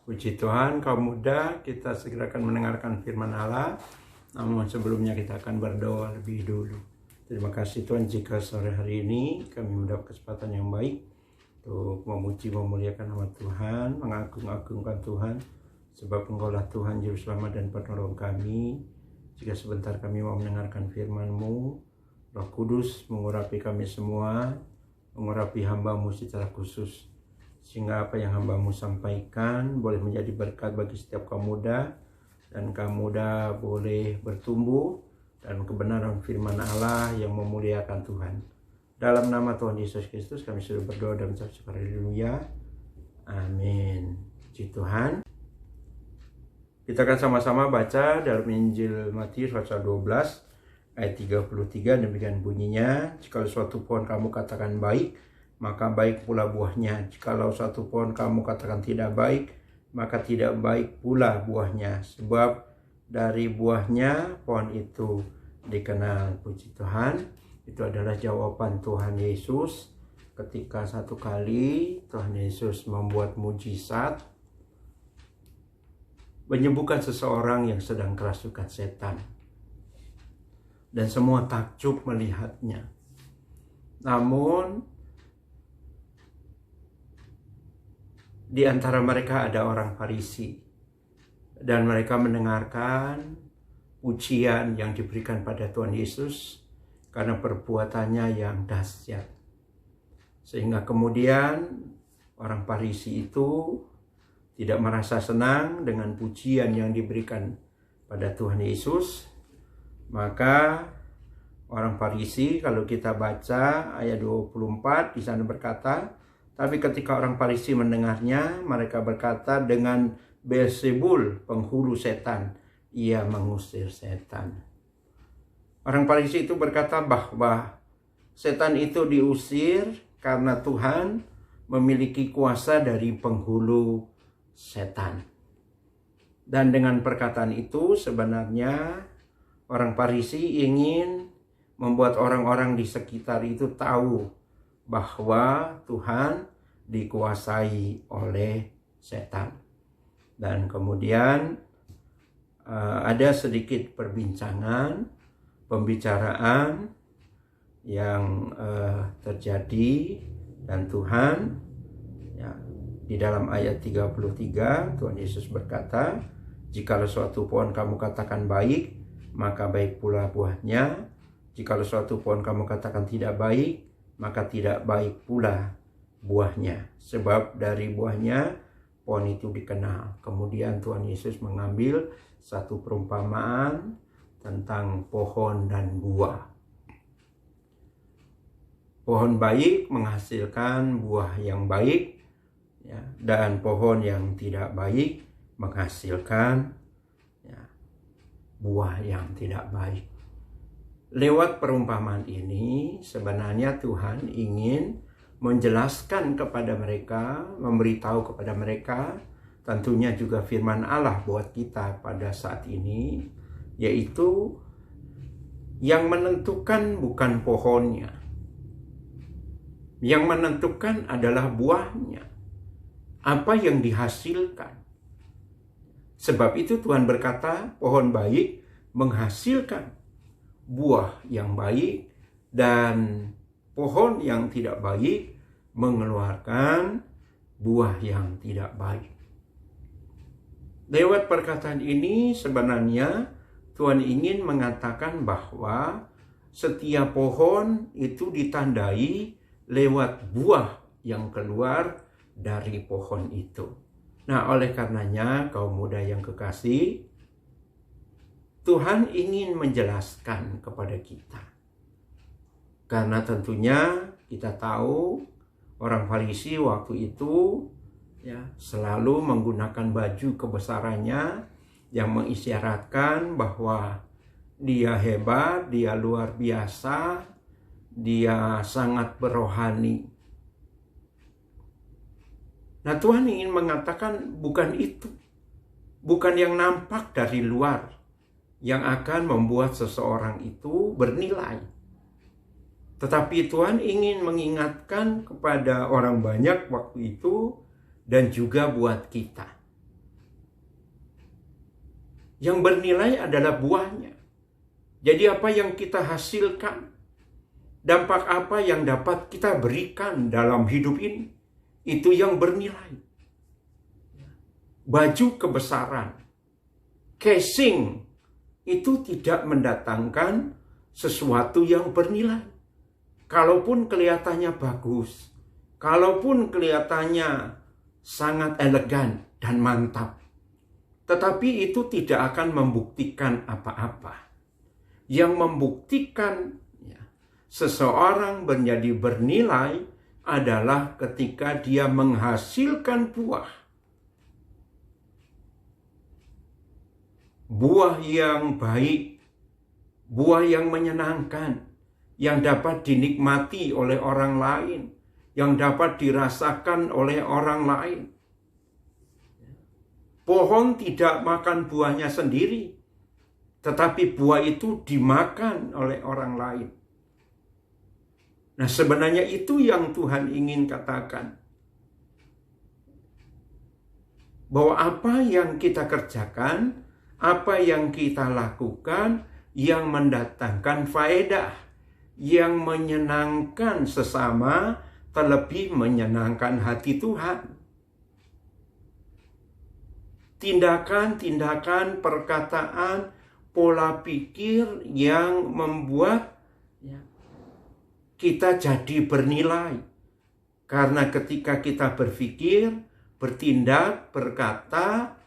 Puji Tuhan, kaum muda, kita segera akan mendengarkan firman Allah. Namun sebelumnya kita akan berdoa lebih dulu. Terima kasih Tuhan jika sore hari ini kami mendapat kesempatan yang baik untuk memuji memuliakan nama Tuhan, mengagung-agungkan Tuhan, sebab Engkaulah Tuhan Juru Selamat dan Penolong kami. Jika sebentar kami mau mendengarkan firman-Mu, Roh Kudus mengurapi kami semua, mengurapi hamba-Mu secara khusus, sehingga apa yang hamba-Mu sampaikan boleh menjadi berkat bagi setiap kaum muda, dan kaum muda boleh bertumbuh dan kebenaran firman Allah yang memuliakan Tuhan. Dalam nama Tuhan Yesus Kristus kami sudah berdoa dan mengucap syukur. Haleluya. Amin. Puji Tuhan. Kita akan sama-sama baca dalam Injil Matius pasal 12 ayat 33. Demikian bunyinya, jikalau suatu pohon kamu katakan baik, maka baik pula buahnya. Jikalau suatu pohon kamu katakan tidak baik, maka tidak baik pula buahnya. Sebab dari buahnya pohon itu dikenal. Puji Tuhan. Itu adalah jawaban Tuhan Yesus ketika satu kali Tuhan Yesus membuat mujizat menyembuhkan seseorang yang sedang kerasukan setan. Dan semua takjub melihatnya. Namun di antara mereka ada orang Farisi, dan mereka mendengarkan pujian yang diberikan pada Tuhan Yesus karena perbuatannya yang dahsyat. Sehingga kemudian orang Farisi itu tidak merasa senang dengan pujian yang diberikan pada Tuhan Yesus. Maka orang Farisi, kalau kita baca ayat 24, di sana berkata, tapi ketika orang Farisi mendengarnya, mereka berkata, dengan Beelzebul, penghulu setan, ia mengusir setan. Orang Farisi itu berkata bahwa setan itu diusir karena Tuhan memiliki kuasa dari penghulu setan. Dan dengan perkataan itu sebenarnya orang Farisi ingin membuat orang-orang di sekitar itu tahu bahwa Tuhan dikuasai oleh setan. Dan kemudian ada sedikit pembicaraan yang terjadi, dan Tuhan di dalam ayat 33 Tuhan Yesus berkata, jikalau suatu pohon kamu katakan baik, maka baik pula buahnya. Jikalau suatu pohon kamu katakan tidak baik, maka tidak baik pula buahnya. Sebab dari buahnya pohon itu dikenal. Kemudian Tuhan Yesus mengambil satu perumpamaan tentang pohon dan buah. Pohon baik menghasilkan buah yang baik, dan pohon yang tidak baik menghasilkan buah yang tidak baik. Lewat perumpamaan ini sebenarnya Tuhan ingin menjelaskan kepada mereka, memberitahu kepada mereka, tentunya juga firman Allah buat kita pada saat ini, yaitu yang menentukan bukan pohonnya, yang menentukan adalah buahnya, apa yang dihasilkan. Sebab itu Tuhan berkata, pohon baik menghasilkan buah yang baik, dan pohon yang tidak baik mengeluarkan buah yang tidak baik. Lewat perkataan ini sebenarnya Tuhan ingin mengatakan bahwa setiap pohon itu ditandai lewat buah yang keluar dari pohon itu. Nah, oleh karenanya kaum muda yang kekasih, Tuhan ingin menjelaskan kepada kita. Karena tentunya kita tahu orang Farisi waktu itu selalu menggunakan baju kebesarannya yang mengisyaratkan bahwa dia hebat, dia luar biasa, dia sangat berohani. Nah, Tuhan ingin mengatakan bukan itu. Bukan yang nampak dari luar yang akan membuat seseorang itu bernilai. Tetapi Tuhan ingin mengingatkan kepada orang banyak waktu itu, dan juga buat kita, Yang bernilai adalah buahnya. Jadi apa yang kita hasilkan, dampak apa yang dapat kita berikan dalam hidup ini, itu yang bernilai. Baju kebesaran, casing, itu tidak mendatangkan sesuatu yang bernilai. Kalaupun kelihatannya bagus, kalaupun kelihatannya sangat elegan dan mantap, tetapi itu tidak akan membuktikan apa-apa. Yang membuktikan seseorang menjadi bernilai adalah ketika dia menghasilkan buah. Buah yang baik, buah yang menyenangkan, yang dapat dinikmati oleh orang lain, yang dapat dirasakan oleh orang lain. Pohon tidak makan buahnya sendiri, tetapi buah itu dimakan oleh orang lain. Nah, sebenarnya itu yang Tuhan ingin katakan. Bahwa apa yang kita kerjakan, apa yang kita lakukan, yang mendatangkan faedah, yang menyenangkan sesama, terlebih menyenangkan hati Tuhan. Tindakan-tindakan, perkataan, pola pikir yang membuat kita jadi bernilai. Karena ketika kita berpikir, bertindak, berkata,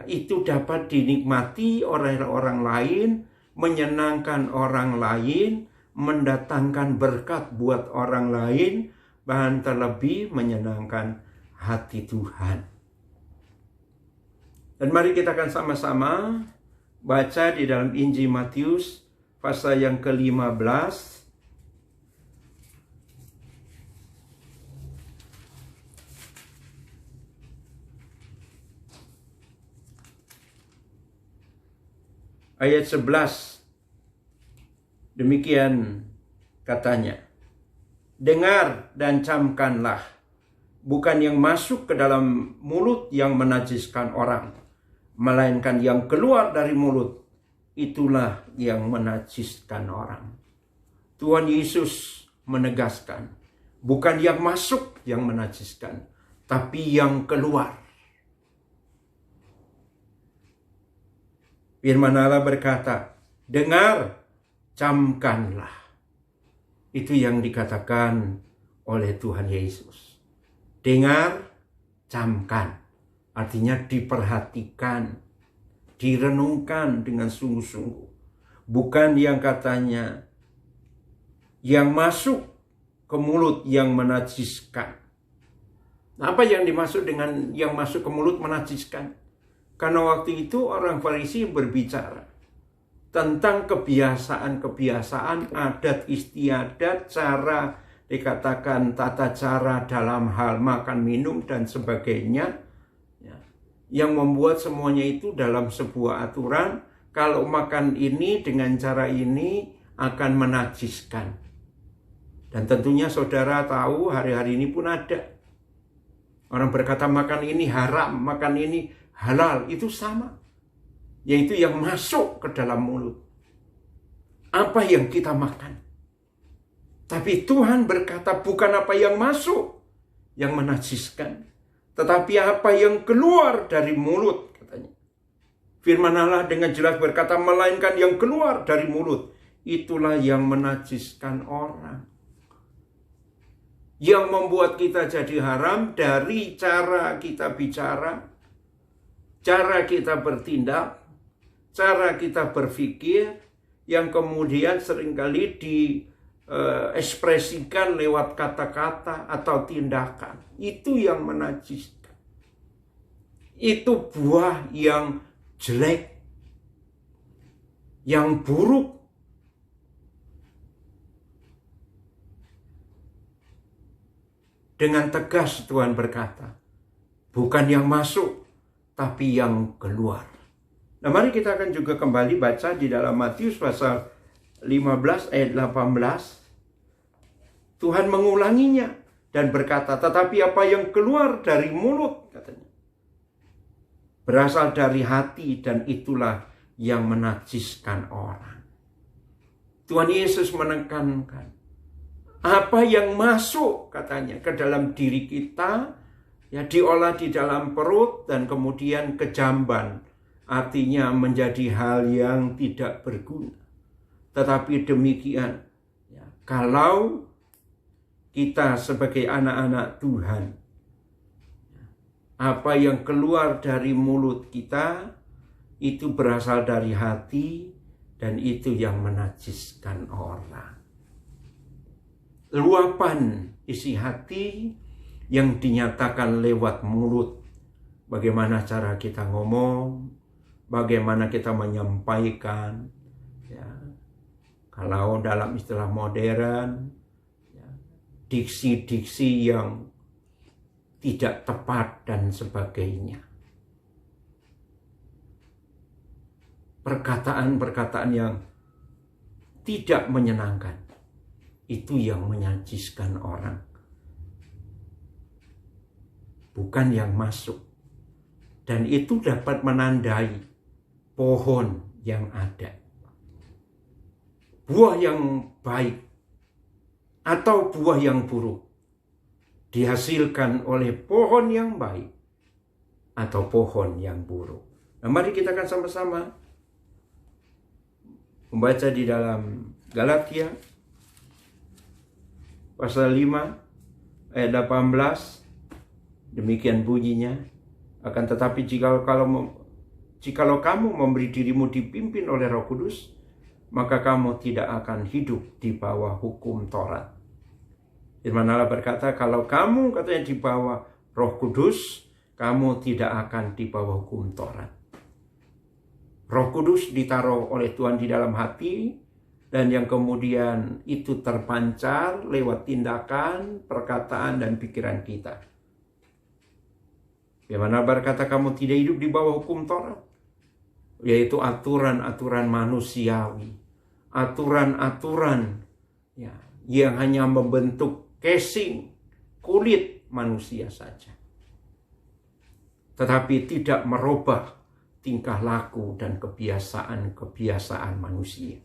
itu dapat dinikmati oleh orang lain, menyenangkan orang lain, mendatangkan berkat buat orang lain, bahkan terlebih menyenangkan hati Tuhan. Dan mari kita akan sama-sama baca di dalam Injil Matius pasal yang ke-15. Ayat 11. Demikian katanya. Dengar dan camkanlah. Bukan yang masuk ke dalam mulut yang menajiskan orang, melainkan yang keluar dari mulut, itulah yang menajiskan orang. Tuhan Yesus menegaskan, bukan yang masuk yang menajiskan, tapi yang keluar. Firman Allah berkata, dengar, camkanlah. Itu yang dikatakan oleh Tuhan Yesus. Dengar, camkan. Artinya diperhatikan, direnungkan dengan sungguh-sungguh. Bukan yang katanya, yang masuk ke mulut yang menajiskan. Apa yang dimaksud dengan yang masuk ke mulut menajiskan? Karena waktu itu orang Farisi berbicara tentang kebiasaan-kebiasaan, adat istiadat, cara dikatakan tata cara dalam hal makan minum dan sebagainya, yang membuat semuanya itu dalam sebuah aturan. Kalau makan ini dengan cara ini akan menajiskan. Dan tentunya saudara tahu hari-hari ini pun ada. Orang berkata makan ini haram, makan ini halal, itu sama. Yaitu yang masuk ke dalam mulut. Apa yang kita makan. Tapi Tuhan berkata bukan apa yang masuk yang menajiskan, tetapi apa yang keluar dari mulut, katanya. Firman Allah dengan jelas berkata, melainkan yang keluar dari mulut, itulah yang menajiskan orang. Yang membuat kita jadi haram dari cara kita bicara, cara kita bertindak, cara kita berpikir, yang kemudian seringkali ekspresikan lewat kata-kata atau tindakan. Itu yang menajiskan. Itu buah yang jelek, yang buruk. Dengan tegas Tuhan berkata, bukan yang masuk, tapi yang keluar. Nah, mari kita akan juga kembali baca di dalam Matius pasal 15 ayat 18. Tuhan mengulanginya dan berkata, tetapi apa yang keluar dari mulut, katanya, berasal dari hati dan itulah yang menajiskan orang. Tuhan Yesus menekankan, apa yang masuk katanya ke dalam diri kita, ya diolah di dalam perut dan kemudian ke jamban. Artinya menjadi hal yang tidak berguna. Tetapi demikian, ya, kalau kita sebagai anak-anak Tuhan, apa yang keluar dari mulut kita itu berasal dari hati dan itu yang menajiskan orang. Luapan isi hati yang dinyatakan lewat mulut. Bagaimana cara kita ngomong, bagaimana kita menyampaikan, ya. Kalau dalam istilah modern, ya, diksi-diksi yang tidak tepat dan sebagainya. Perkataan-perkataan yang tidak menyenangkan, itu yang menajiskan orang. Bukan yang masuk. Dan itu dapat menandai pohon yang ada. Buah yang baik atau buah yang buruk dihasilkan oleh pohon yang baik atau pohon yang buruk. Nah, mari kita akan sama-sama membaca di dalam Galatia pasal 5 ayat 18. Demikian bunyinya. Akan tetapi jikalau kamu memberi dirimu dipimpin oleh Roh Kudus, maka kamu tidak akan hidup di bawah hukum Taurat. Firman Allah berkata, kalau kamu katanya di bawah Roh Kudus, kamu tidak akan di bawah hukum Taurat. Roh Kudus ditaruh oleh Tuhan di dalam hati, dan yang kemudian itu terpancar lewat tindakan, perkataan, dan pikiran kita. Firman Allah berkata, kamu tidak hidup di bawah hukum Taurat, yaitu aturan-aturan manusiawi, aturan-aturan, ya, yang hanya membentuk casing, kulit manusia saja, tetapi tidak merubah tingkah laku dan kebiasaan manusia.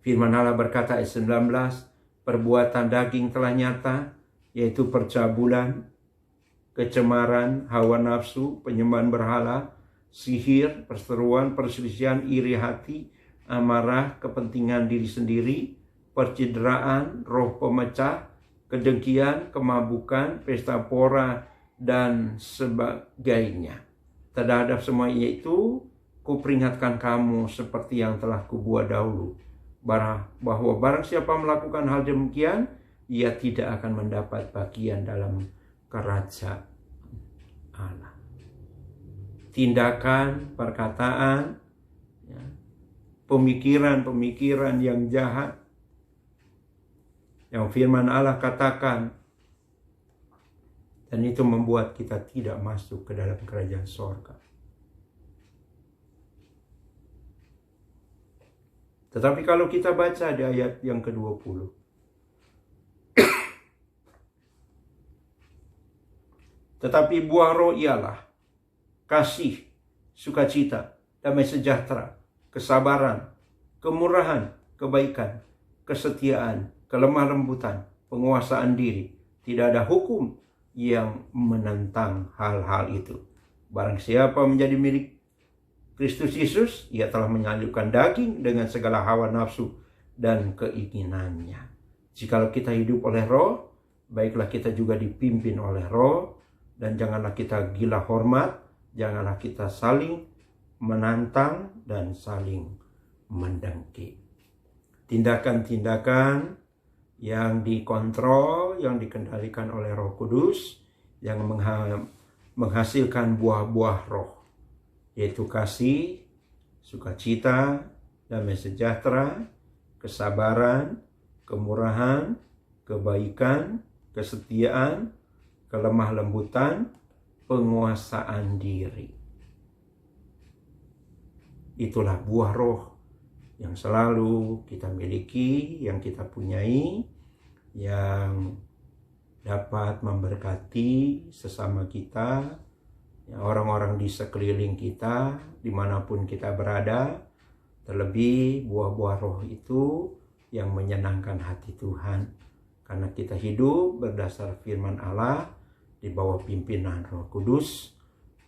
Firman Allah berkata ayat 19, perbuatan daging telah nyata, yaitu percabulan, kecemaran, hawa nafsu, penyembahan berhala, sihir, perseteruan, perselisihan, iri hati, amarah, kepentingan diri sendiri, percideraan, roh pemecah, kedengkian, kemabukan, pesta pora, dan sebagainya. Terhadap semua itu, kuperingatkan kamu seperti yang telah kubuat dahulu, bahwa barang siapa melakukan hal demikian, ia tidak akan mendapat bagian dalam kerajaan Allah. Tindakan, perkataan, ya, pemikiran-pemikiran yang jahat, yang firman Allah katakan, dan itu membuat kita tidak masuk ke dalam kerajaan sorga. Tetapi kalau kita baca di ayat yang ke-20, tetapi buah roh ialah kasih, sukacita, damai sejahtera, kesabaran, kemurahan, kebaikan, kesetiaan, kelemah lembutan, penguasaan diri. Tidak ada hukum yang menentang hal-hal itu. Barang siapa menjadi milik Kristus Yesus, ia telah menyalibkan daging dengan segala hawa nafsu dan keinginannya. Jikalau kita hidup oleh roh, baiklah kita juga dipimpin oleh roh, dan janganlah kita gila hormat, janganlah kita saling menantang dan saling mendengki. Tindakan-tindakan yang dikontrol, yang dikendalikan oleh Roh Kudus, yang menghasilkan buah-buah roh, yaitu kasih, sukacita, damai sejahtera, kesabaran, kemurahan, kebaikan, kesetiaan, kelemah lembutan, penguasaan diri. Itulah buah roh yang selalu kita miliki, yang kita punyai, yang dapat memberkati sesama kita ya, orang-orang di sekeliling kita, dimanapun kita berada, terlebih buah-buah roh itu yang menyenangkan hati Tuhan. Karena kita hidup berdasar firman Allah di bawah pimpinan Roh Kudus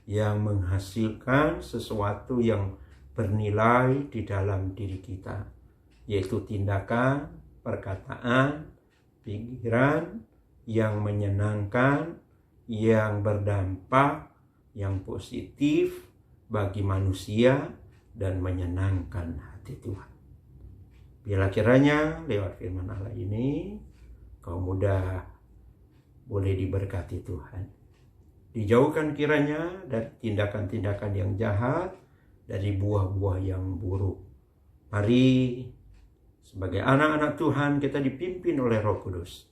yang menghasilkan sesuatu yang bernilai di dalam diri kita, yaitu tindakan, perkataan, pikiran yang menyenangkan, yang berdampak, yang positif bagi manusia dan menyenangkan hati Tuhan. Bila kiranya lewat firman Allah ini kaum muda boleh diberkati Tuhan. Dijauhkan kiranya dari tindakan-tindakan yang jahat, dari buah-buah yang buruk. Mari sebagai anak-anak Tuhan kita dipimpin oleh Roh Kudus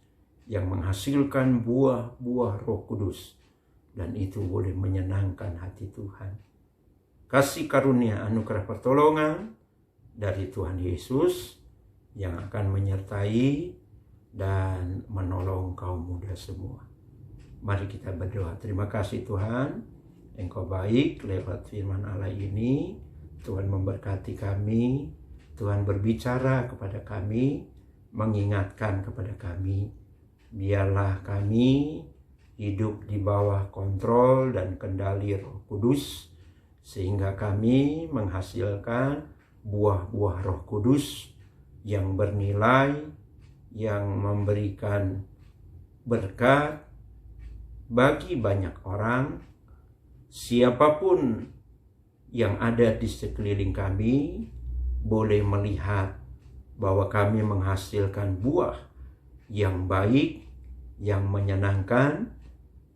yang menghasilkan buah-buah Roh Kudus, dan itu boleh menyenangkan hati Tuhan. Kasih karunia anugerah pertolongan dari Tuhan Yesus yang akan menyertai dan menolong kaum muda semua. Mari kita berdoa. Terima kasih Tuhan, Engkau baik lewat firman Allah ini. Tuhan memberkati kami, Tuhan berbicara kepada kami, mengingatkan kepada kami. Biarlah kami hidup di bawah kontrol dan kendali Roh Kudus, sehingga kami menghasilkan buah-buah Roh Kudus yang bernilai, yang memberikan berkat bagi banyak orang. Siapapun yang ada di sekeliling kami boleh melihat bahwa kami menghasilkan buah yang baik, yang menyenangkan,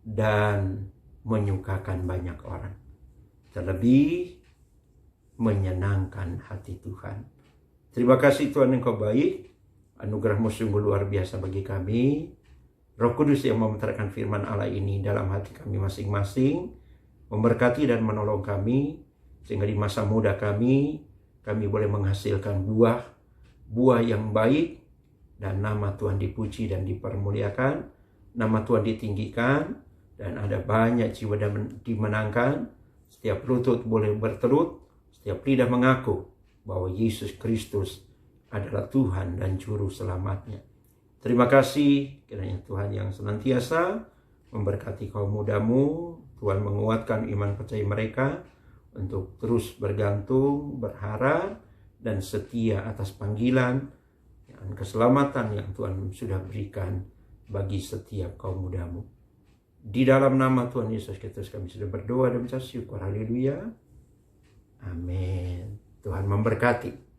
dan menyukakan banyak orang. Terlebih menyenangkan hati Tuhan. Terima kasih Tuhan, Engkau baik. Anugerah-Mu sungguh luar biasa bagi kami. Roh Kudus yang memeterkan firman Allah ini dalam hati kami masing-masing, memberkati dan menolong kami, sehingga di masa muda kami boleh menghasilkan buah yang baik, dan nama Tuhan dipuji dan dipermuliakan, nama Tuhan ditinggikan, dan ada banyak jiwa dimenangkan. Setiap lutut boleh bertelut, setiap lidah mengaku bahwa Yesus Kristus adalah Tuhan dan Juru Selamatnya. Terima kasih, kiranya Tuhan yang senantiasa memberkati kaum mudamu. Tuhan menguatkan iman percaya mereka untuk terus bergantung, berharap, dan setia atas panggilan dan keselamatan yang Tuhan sudah berikan bagi setiap kaum mudamu. Di dalam nama Tuhan Yesus Kristus kami sudah berdoa dan mengucap syukur. Haleluya. Amin. Tuhan memberkati.